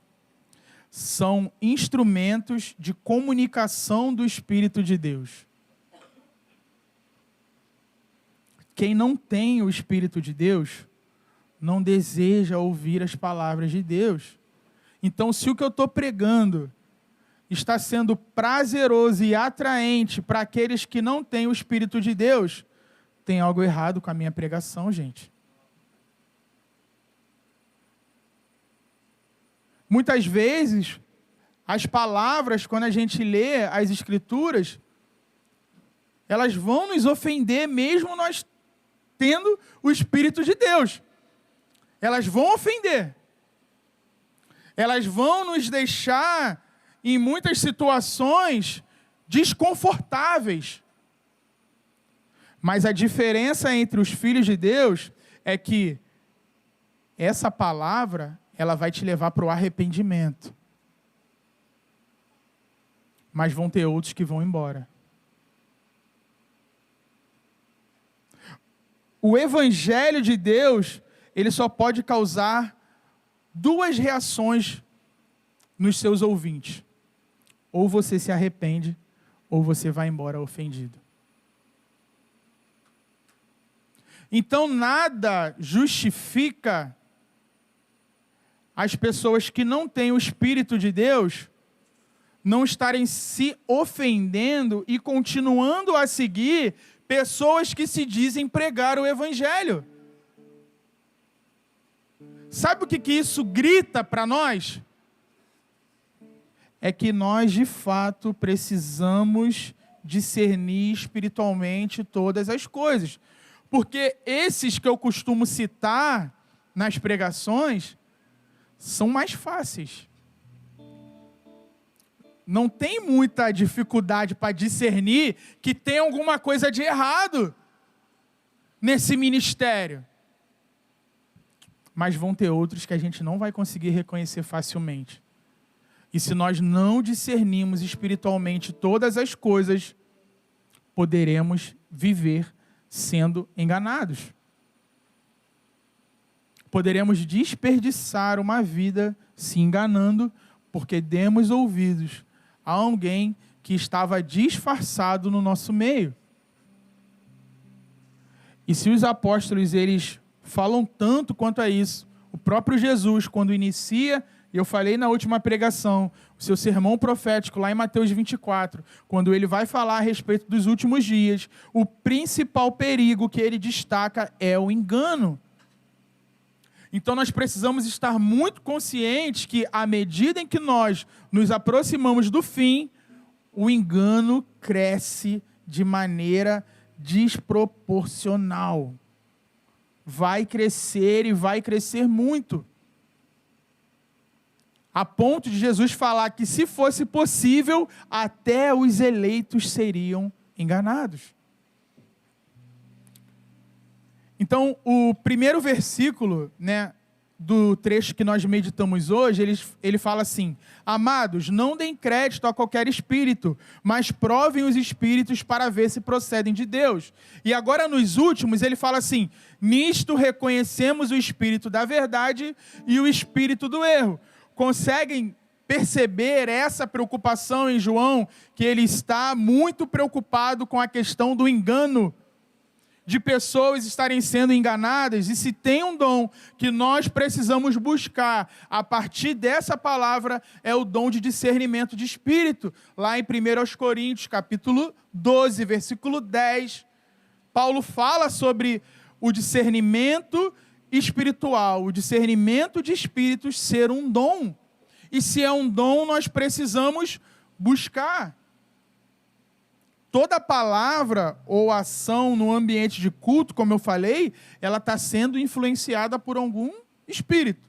são instrumentos de comunicação do Espírito de Deus. Quem não tem o Espírito de Deus não deseja ouvir as palavras de Deus. Então, se o que eu estou pregando está sendo prazeroso e atraente para aqueles que não têm o Espírito de Deus, tem algo errado com a minha pregação, gente. Muitas vezes, as palavras, quando a gente lê as Escrituras, elas vão nos ofender mesmo nós tendo o Espírito de Deus. Elas vão ofender. Elas vão nos deixar, em muitas situações, desconfortáveis. Mas a diferença entre os filhos de Deus é que essa palavra, ela vai te levar para o arrependimento. Mas vão ter outros que vão embora. O Evangelho de Deus, ele só pode causar duas reações nos seus ouvintes. Ou você se arrepende, ou você vai embora ofendido. Então, nada justifica as pessoas que não têm o Espírito de Deus não estarem se ofendendo e continuando a seguir pessoas que se dizem pregar o Evangelho. Sabe o que isso grita para nós? É que nós, de fato, precisamos discernir espiritualmente todas as coisas. Porque esses que eu costumo citar nas pregações são mais fáceis. Não tem muita dificuldade para discernir que tem alguma coisa de errado nesse ministério. Mas vão ter outros que a gente não vai conseguir reconhecer facilmente. E se nós não discernirmos espiritualmente todas as coisas, poderemos viver sendo enganados. Poderemos desperdiçar uma vida se enganando, porque demos ouvidos a alguém que estava disfarçado no nosso meio. E se os apóstolos, eles falam tanto quanto a isso, o próprio Jesus, quando inicia, eu falei na última pregação, o seu sermão profético, lá em Mateus 24, quando ele vai falar a respeito dos últimos dias, o principal perigo que ele destaca é o engano. Então nós precisamos estar muito conscientes que, à medida em que nós nos aproximamos do fim, o engano cresce de maneira desproporcional. Vai crescer e vai crescer muito. A ponto de Jesus falar que, se fosse possível, até os eleitos seriam enganados. Então, o primeiro versículo, do trecho que nós meditamos hoje, ele fala assim: amados, não deem crédito a qualquer espírito, mas provem os espíritos para ver se procedem de Deus. E agora, nos últimos, ele fala assim: nisto reconhecemos o espírito da verdade e o espírito do erro. Conseguem perceber essa preocupação em João, que ele está muito preocupado com a questão do engano, de pessoas estarem sendo enganadas? E se tem um dom que nós precisamos buscar a partir dessa palavra, é o dom de discernimento de espírito. Lá em 1 Coríntios, capítulo 12, versículo 10, Paulo fala sobre o discernimento espiritual, o discernimento de espíritos ser um dom. E se é um dom, nós precisamos buscar. Toda palavra ou ação no ambiente de culto, como eu falei, ela está sendo influenciada por algum espírito.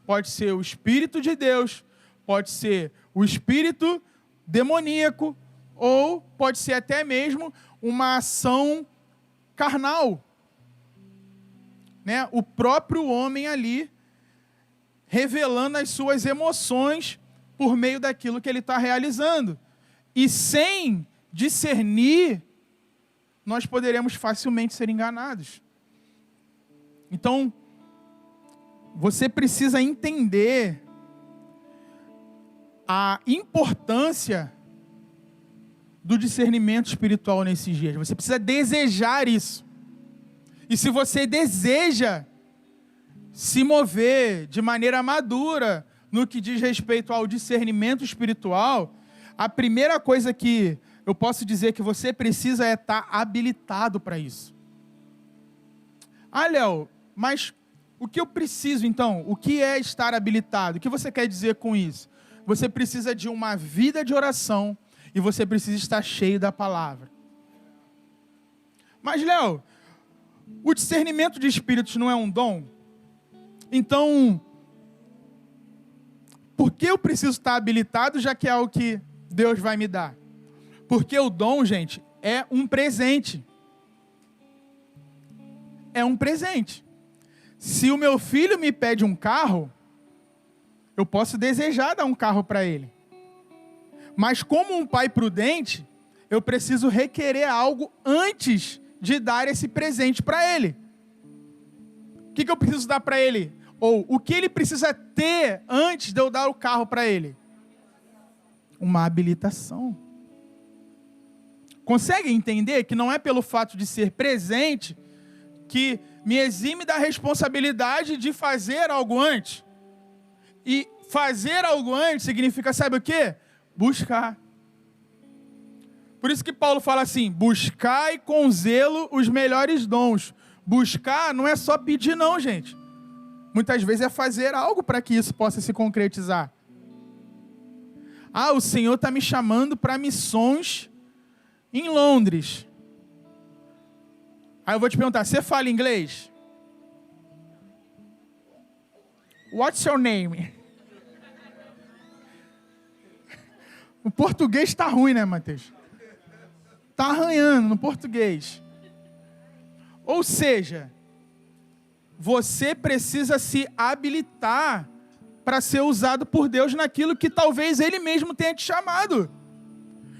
Pode ser o Espírito de Deus, pode ser o espírito demoníaco, ou pode ser até mesmo uma ação carnal. O próprio homem ali, revelando as suas emoções por meio daquilo que ele está realizando. E sem discernir, nós poderemos facilmente ser enganados. Então, você precisa entender a importância do discernimento espiritual nesses dias. Você precisa desejar isso. E se você deseja se mover de maneira madura no que diz respeito ao discernimento espiritual, a primeira coisa que eu posso dizer que você precisa é estar habilitado para isso. Ah, Léo, mas o que eu preciso então? O que é estar habilitado? O que você quer dizer com isso? Você precisa de uma vida de oração e você precisa estar cheio da palavra. Mas, Léo, o discernimento de espíritos não é um dom? Então, por que eu preciso estar habilitado, já que é algo que Deus vai me dar? Porque o dom, gente, é um presente. É um presente. Se o meu filho me pede um carro, eu posso desejar dar um carro para ele. Mas como um pai prudente, eu preciso requerer algo antes de dar esse presente para ele. O que eu preciso dar para ele? Ou o que ele precisa ter antes de eu dar o carro para ele? Uma habilitação. Consegue entender que não é pelo fato de ser presente que me exime da responsabilidade de fazer algo antes? E fazer algo antes significa, sabe o quê? Buscar. Por isso que Paulo fala assim: buscai com zelo os melhores dons. Buscar não é só pedir não, gente. Muitas vezes é fazer algo para que isso possa se concretizar. Ah, o Senhor está me chamando para missões em Londres. Aí eu vou te perguntar, você fala inglês? What's your name? O português está ruim, né, Matheus? Está arranhando no português. Ou seja, você precisa se habilitar para ser usado por Deus naquilo que talvez Ele mesmo tenha te chamado.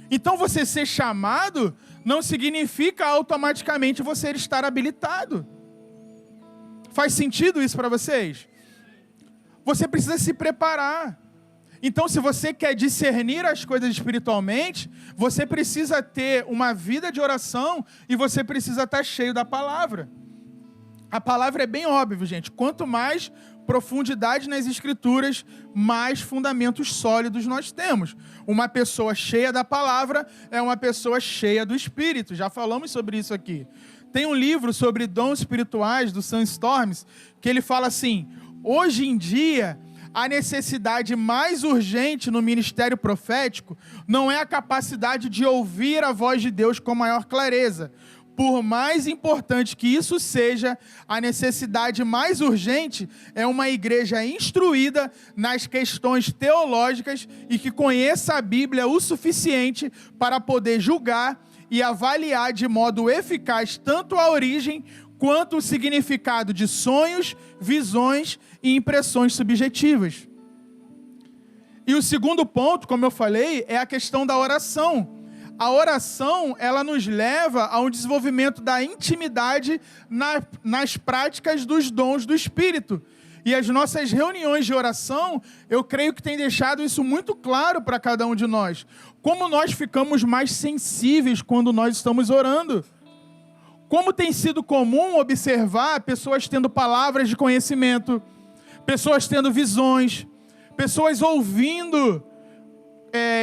Então, você ser chamado não significa automaticamente você estar habilitado. Faz sentido isso para vocês? Você precisa se preparar. Então, se você quer discernir as coisas espiritualmente, você precisa ter uma vida de oração e você precisa estar cheio da palavra. A palavra é bem óbvio, gente. Quanto mais profundidade nas escrituras, mais fundamentos sólidos nós temos. Uma pessoa cheia da palavra é uma pessoa cheia do Espírito. Já falamos sobre isso aqui. Tem um livro sobre dons espirituais do Sam Storms, que ele fala assim: hoje em dia, a necessidade mais urgente no ministério profético não é a capacidade de ouvir a voz de Deus com maior clareza. Por mais importante que isso seja, a necessidade mais urgente é uma igreja instruída nas questões teológicas e que conheça a Bíblia o suficiente para poder julgar e avaliar de modo eficaz tanto a origem quanto o significado de sonhos, visões e impressões subjetivas. E o segundo ponto, como eu falei, é a questão da oração. A oração, ela nos leva a um desenvolvimento da intimidade nas práticas dos dons do Espírito. E as nossas reuniões de oração, eu creio que tem deixado isso muito claro para cada um de nós. Como nós ficamos mais sensíveis quando nós estamos orando. Como tem sido comum observar pessoas tendo palavras de conhecimento, pessoas tendo visões, pessoas ouvindo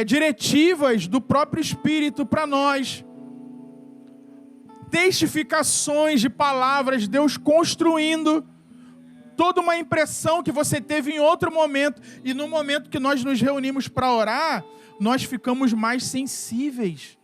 diretivas do próprio Espírito para nós. Testificações de palavras, Deus construindo toda uma impressão que você teve em outro momento. E no momento que nós nos reunimos para orar, nós ficamos mais sensíveis.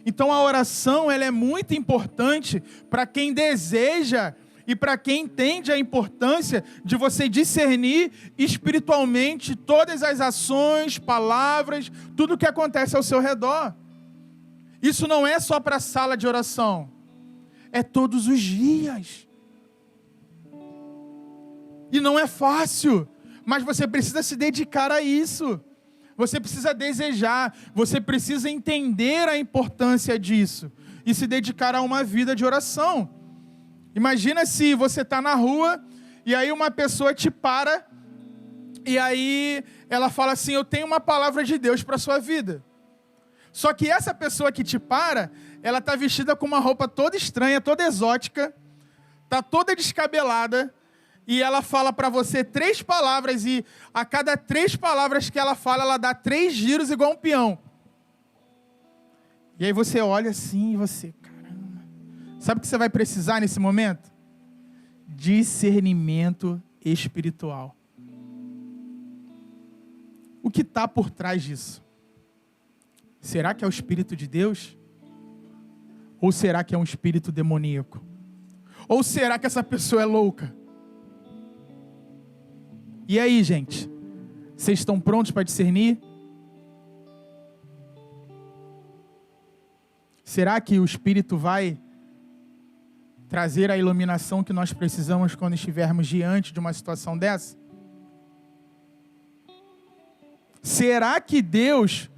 Então a oração, ela é muito importante para quem deseja e para quem entende a importância de você discernir espiritualmente todas as ações, palavras, tudo o que acontece ao seu redor. Isso não é só para a sala de oração, é todos os dias. E não é fácil, Mas você precisa se dedicar a isso. Você precisa desejar, você precisa entender a importância disso e se dedicar a uma vida de oração. Imagina se você está na rua e aí uma pessoa te para e aí ela fala assim: eu tenho uma palavra de Deus para a sua vida. Só que essa pessoa que te para, ela está vestida com uma roupa toda estranha, toda exótica, está toda descabelada, e ela fala para você 3 palavras, e a cada 3 palavras que ela fala, ela dá 3 giros igual um peão. E aí você olha assim e você, caramba. Sabe o que você vai precisar nesse momento? Discernimento espiritual. O que está por trás disso? Será que é o Espírito de Deus? Ou será que é um espírito demoníaco? Ou será que essa pessoa é louca? E aí, gente? Vocês estão prontos para discernir? Será que o Espírito vai trazer a iluminação que nós precisamos quando estivermos diante de uma situação dessa? Será que Deus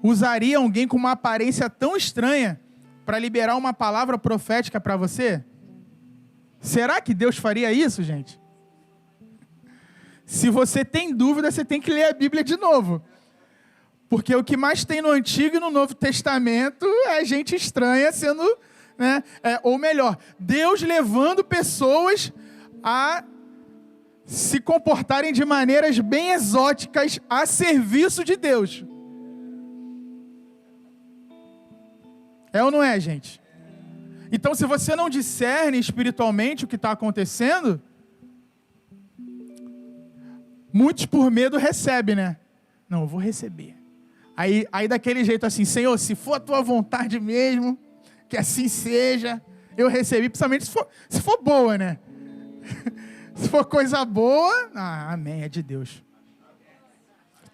usaria alguém com uma aparência tão estranha para liberar uma palavra profética para você? Será que Deus faria isso, gente? Se você tem dúvida, você tem que ler a Bíblia de novo. Porque o que mais tem no Antigo e no Novo Testamento é gente estranha sendo, né? Ou melhor, Deus levando pessoas a se comportarem de maneiras bem exóticas a serviço de Deus. É ou não é, gente? Então, se você não discerne espiritualmente o que está acontecendo, muitos por medo recebem, né? Não, eu vou receber. Aí daquele jeito assim: Senhor, se for a tua vontade mesmo, que assim seja, eu recebi, principalmente se for boa, né? Se for coisa boa, amém, é de Deus.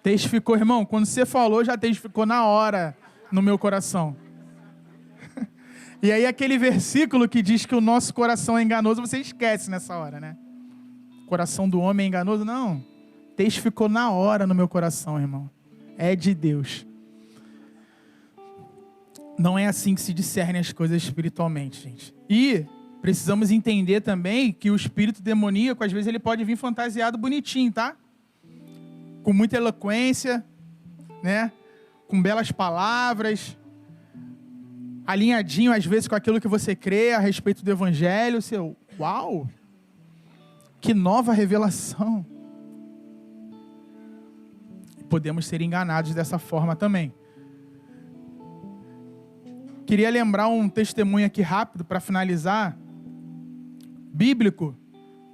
Testificou, irmão, quando você falou, já testificou na hora no meu coração. E aí aquele versículo que diz que o nosso coração é enganoso, você esquece nessa hora, né? O coração do homem é enganoso? Não. Testificou na hora no meu coração, irmão. É de Deus. Não é assim que se discerne as coisas espiritualmente, gente. E precisamos entender também que o espírito demoníaco, às vezes, ele pode vir fantasiado bonitinho, tá? Com muita eloquência, né? Com belas palavras, alinhadinho, às vezes, com aquilo que você crê a respeito do Evangelho. Seu, uau! Que nova revelação! Podemos ser enganados dessa forma também. Queria lembrar um testemunho aqui rápido para finalizar, bíblico,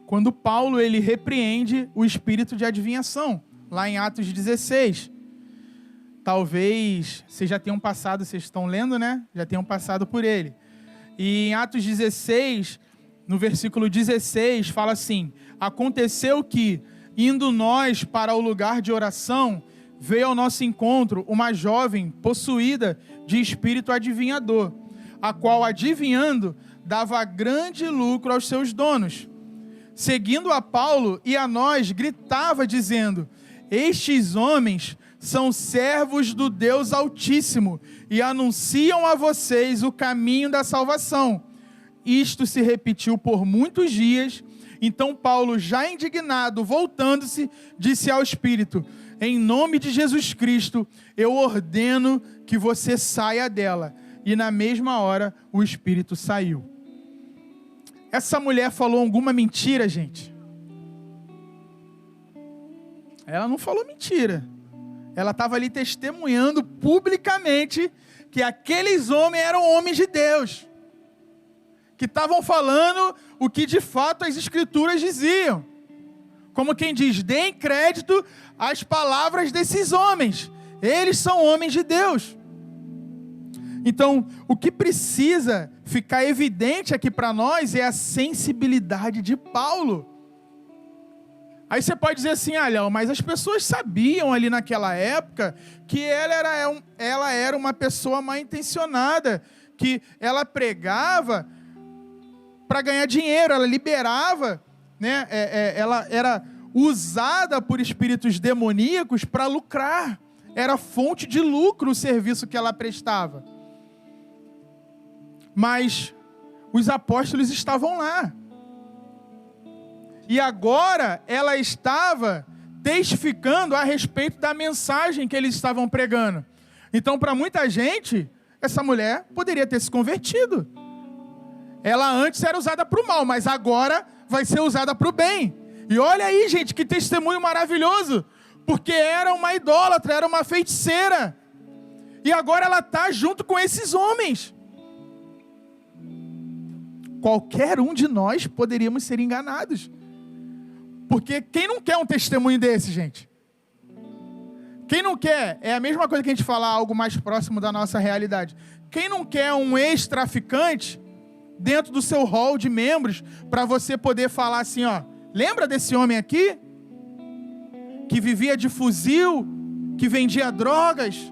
quando Paulo ele repreende o espírito de adivinhação, lá em Atos 16. Talvez vocês já tenham passado, vocês estão lendo, né? Já tenham passado por ele. E em Atos 16, no versículo 16, fala assim: aconteceu que, indo nós para o lugar de oração, veio ao nosso encontro uma jovem possuída de espírito adivinhador, a qual, adivinhando, dava grande lucro aos seus donos. Seguindo a Paulo e a nós, gritava dizendo: estes homens são servos do Deus Altíssimo e anunciam a vocês o caminho da salvação. Isto se repetiu por muitos dias. Então Paulo, já indignado, voltando-se, disse ao Espírito: em nome de Jesus Cristo, eu ordeno que você saia dela. E na mesma hora, o Espírito saiu. Essa mulher falou alguma mentira, gente? Ela não falou mentira. Ela estava ali testemunhando publicamente que aqueles homens eram homens de Deus, que estavam falando o que de fato as Escrituras diziam. Como quem diz, deem crédito às palavras desses homens. Eles são homens de Deus. Então, o que precisa ficar evidente aqui para nós é a sensibilidade de Paulo. Aí você pode dizer assim: ah, Léo, mas as pessoas sabiam ali naquela época que ela era uma pessoa mal intencionada, que ela pregava para ganhar dinheiro, ela liberava, né? Ela era usada por espíritos demoníacos para lucrar. Era fonte de lucro o serviço que ela prestava. Mas os apóstolos estavam lá. E agora ela estava testificando a respeito da mensagem que eles estavam pregando. Então, para muita gente, essa mulher poderia ter se convertido. Ela antes era usada para o mal, mas agora vai ser usada para o bem. E olha aí, gente, que testemunho maravilhoso. Porque era uma idólatra, era uma feiticeira. E agora ela está junto com esses homens. Qualquer um de nós poderíamos ser enganados. Porque quem não quer um testemunho desse, gente? Quem não quer? É a mesma coisa que a gente falar algo mais próximo da nossa realidade. Quem não quer um ex-traficante dentro do seu hall de membros para você poder falar assim, ó, lembra desse homem aqui? Que vivia de fuzil, que vendia drogas?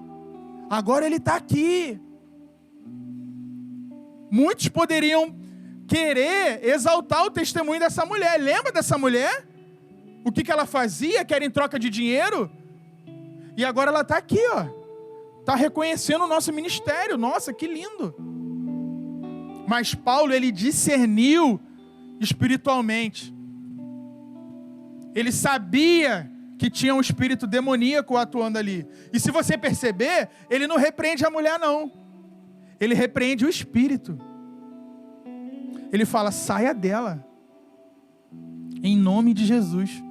Agora ele está aqui. Muitos poderiam querer exaltar o testemunho dessa mulher. Lembra dessa mulher? O que ela fazia, que era em troca de dinheiro? E agora ela está aqui, ó. Está reconhecendo o nosso ministério. Nossa, que lindo. Mas Paulo, ele discerniu espiritualmente. Ele sabia que tinha um espírito demoníaco atuando ali. E se você perceber, ele não repreende a mulher, não. Ele repreende o espírito. Ele fala, saia dela. Em nome de Jesus.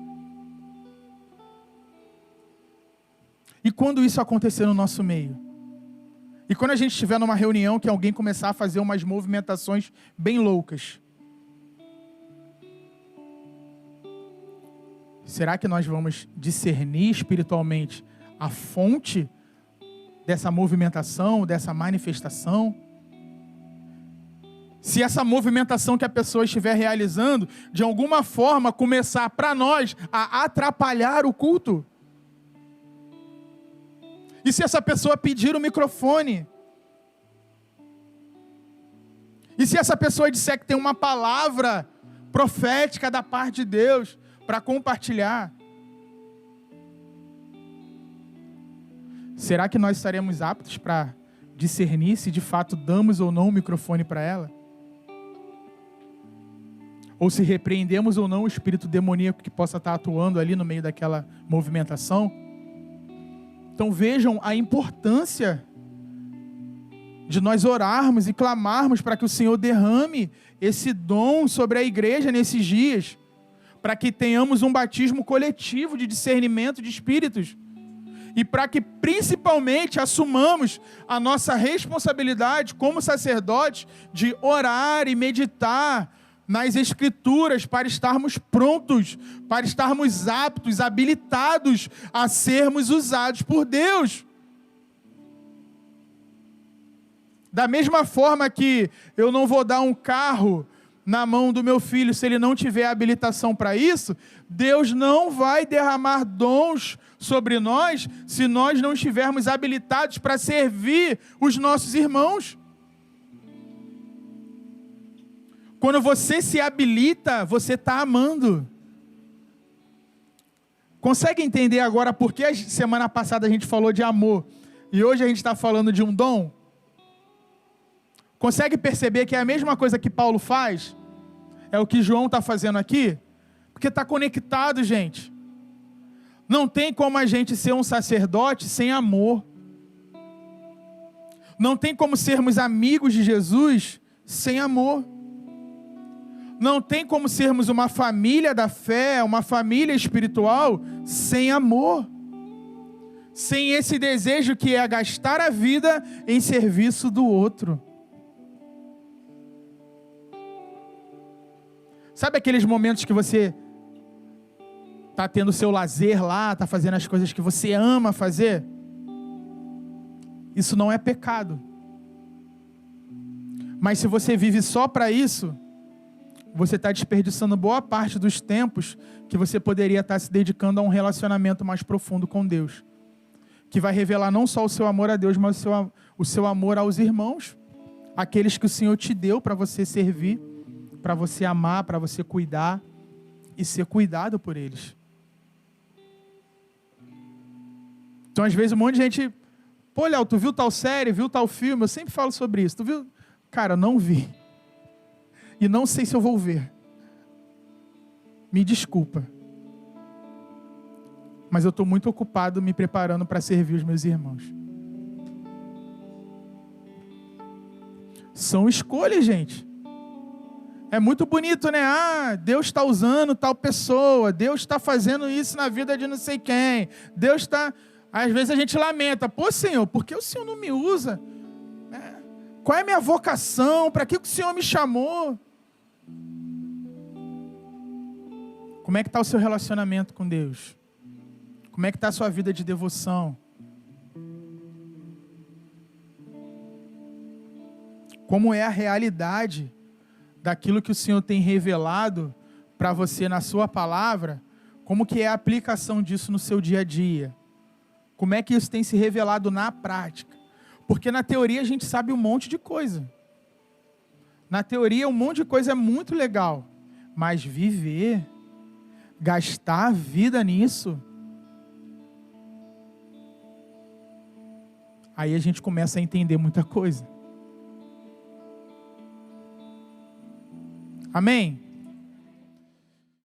E quando isso acontecer no nosso meio? E quando a gente estiver numa reunião que alguém começar a fazer umas movimentações bem loucas? Será que nós vamos discernir espiritualmente a fonte dessa movimentação, dessa manifestação? Se essa movimentação que a pessoa estiver realizando, de alguma forma começar para nós a atrapalhar o culto? E se essa pessoa pedir o microfone? E se essa pessoa disser que tem uma palavra profética da parte de Deus para compartilhar? Será que nós estaremos aptos para discernir se de fato damos ou não o microfone para ela? Ou se repreendemos ou não o espírito demoníaco que possa estar atuando ali no meio daquela movimentação? Então vejam a importância de nós orarmos e clamarmos para que o Senhor derrame esse dom sobre a igreja nesses dias, para que tenhamos um batismo coletivo de discernimento de espíritos e para que principalmente assumamos a nossa responsabilidade como sacerdotes de orar e meditar nas Escrituras para estarmos prontos, para estarmos aptos, habilitados a sermos usados por Deus. Da mesma forma que eu não vou dar um carro na mão do meu filho se ele não tiver habilitação para isso, Deus não vai derramar dons sobre nós se nós não estivermos habilitados para servir os nossos irmãos. Quando você se habilita, você está amando. Consegue entender agora por que a semana passada a gente falou de amor e hoje a gente está falando de um dom? Consegue perceber que é a mesma coisa que Paulo faz? É o que João está fazendo aqui? Porque está conectado, gente. Não tem como a gente ser um sacerdote sem amor. Não tem como sermos amigos de Jesus sem amor. Não tem como sermos uma família da fé, uma família espiritual, sem amor. Sem esse desejo que é gastar a vida em serviço do outro. Sabe aqueles momentos que você está tendo o seu lazer lá, está fazendo as coisas que você ama fazer? Isso não é pecado. Mas se você vive só para isso, você está desperdiçando boa parte dos tempos que você poderia estar se dedicando a um relacionamento mais profundo com Deus. Que vai revelar não só o seu amor a Deus, mas o seu amor aos irmãos. Aqueles que o Senhor te deu para você servir, para você amar, para você cuidar e ser cuidado por eles. Então, às vezes, um monte de gente... Pô, Léo, tu viu tal série, viu tal filme? Eu sempre falo sobre isso. Tu viu? Cara, não vi. E não sei se eu vou ver. Me desculpa. Mas eu estou muito ocupado me preparando para servir os meus irmãos. São escolhas, gente. É muito bonito, né? Ah, Deus está usando tal pessoa. Deus está fazendo isso na vida de não sei quem. Deus está... Às vezes a gente lamenta. Pô, Senhor, por que o Senhor não me usa? Qual é a minha vocação? Para que o Senhor me chamou? Como é que está o seu relacionamento com Deus? Como é que está a sua vida de devoção? Como é a realidade daquilo que o Senhor tem revelado para você na sua palavra? Como que é a aplicação disso no seu dia a dia? Como é que isso tem se revelado na prática? Porque na teoria a gente sabe um monte de coisa. Na teoria um monte de coisa é muito legal. Mas viver, gastar a vida nisso, aí a gente começa a entender muita coisa. Amém?